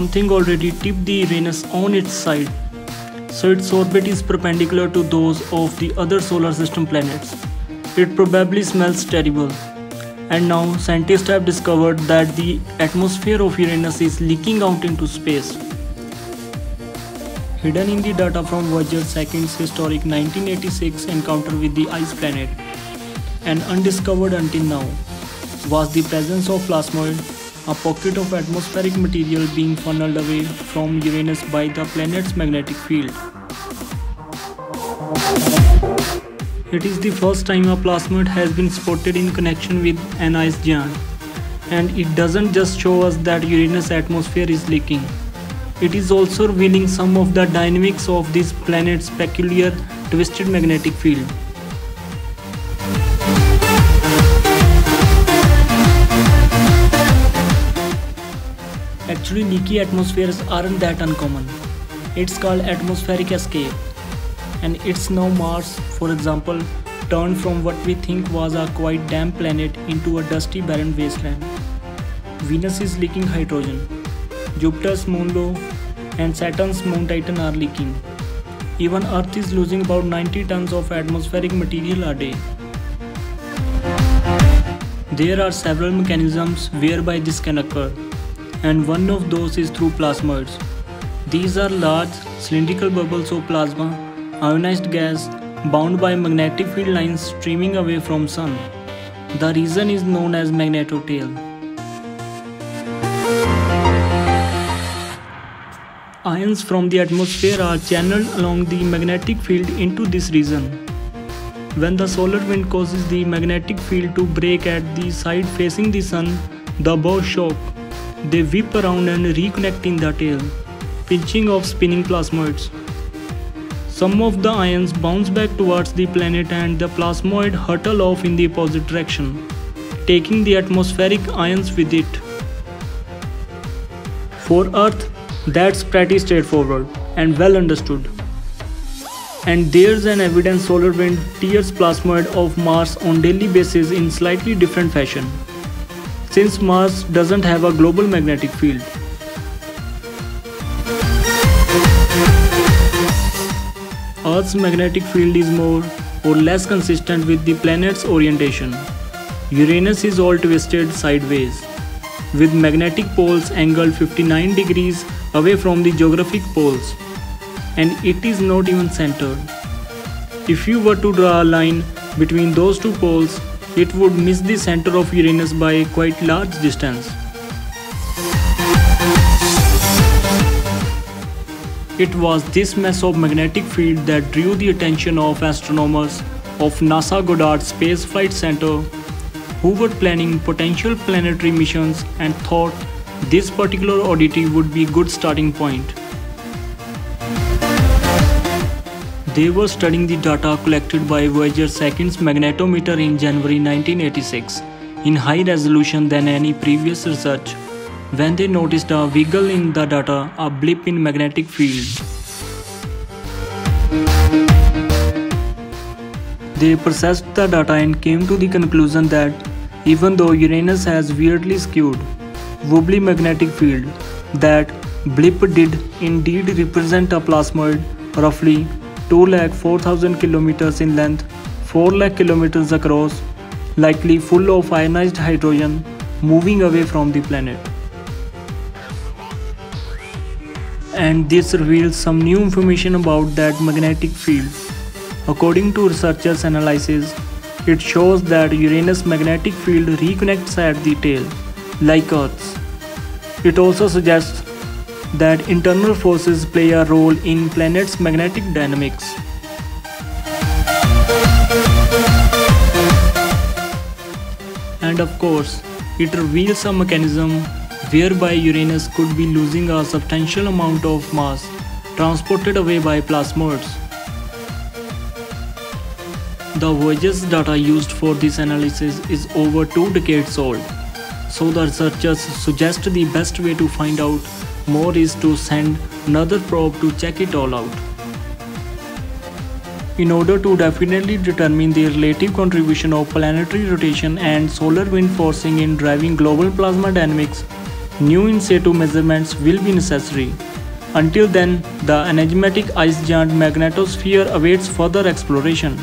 something already tipped the Uranus on its side, so its orbit is perpendicular to those of the other solar system planets. It probably smells terrible. And now scientists have discovered that the atmosphere of Uranus is leaking out into space. Hidden in the data from Voyager 2's historic 1986 encounter with the ice planet, and undiscovered until now, was the presence of plasmoid, a pocket of atmospheric material being funneled away from Uranus by the planet's magnetic field. It is the first time a plasmoid has been spotted in connection with an ice giant, and it doesn't just show us that Uranus' atmosphere is leaking. It is also revealing some of the dynamics of this planet's peculiar twisted magnetic field. Actually, leaky atmospheres aren't that uncommon. It's called atmospheric escape. And it's now Mars, for example, turned from what we think was a quite damp planet into a dusty barren wasteland. Venus is leaking hydrogen. Jupiter's moon Io and Saturn's moon Titan are leaking. Even Earth is losing about 90 tons of atmospheric material a day. There are several mechanisms whereby this can occur, and one of those is through plasmoids. These are large cylindrical bubbles of plasma, ionized gas, bound by magnetic field lines streaming away from Sun. The region is known as magnetotail. Ions from the atmosphere are channeled along the magnetic field into this region. When the solar wind causes the magnetic field to break at the side facing the Sun, the bows shock. They whip around and reconnect in the tail, pinching off spinning plasmoids. Some of the ions bounce back towards the planet and the plasmoid hurtle off in the opposite direction, taking the atmospheric ions with it. For Earth, that's pretty straightforward and well understood. And there's an evidence solar wind tears plasmoid of Mars on daily basis in slightly different fashion, since Mars doesn't have a global magnetic field. Earth's magnetic field is more or less consistent with the planet's orientation. Uranus is all twisted sideways, with magnetic poles angled 59 degrees away from the geographic poles, and it is not even centered. If you were to draw a line between those two poles, it would miss the center of Uranus by a quite large distance. It was this mess of magnetic field that drew the attention of astronomers of NASA Goddard Space Flight Center, who were planning potential planetary missions and thought this particular oddity would be a good starting point. They were studying the data collected by Voyager 2's magnetometer in January 1986 in high resolution than any previous research, when they noticed a wiggle in the data, a blip in magnetic field. They processed the data and came to the conclusion that even though Uranus has weirdly skewed, wobbly magnetic field, that blip did indeed represent a plasmoid roughly 204,000 kilometers in length, 4 lakh kilometers across, likely full of ionized hydrogen, moving away from the planet. And this reveals some new information about that magnetic field. According to researchers' analysis, it shows that Uranus' magnetic field reconnects at the tail, like Earth's. It also suggests that internal forces play a role in planet's magnetic dynamics. And of course, it reveals a mechanism whereby Uranus could be losing a substantial amount of mass transported away by plasmoids. The Voyager's data used for this analysis is over 2 decades old, so the researchers suggest the best way to find out more is to send another probe to check it all out, in order to definitely determine the relative contribution of planetary rotation and solar wind forcing in driving global plasma dynamics. new in situ measurements will be necessary. Until then, the enigmatic ice giant magnetosphere awaits further exploration.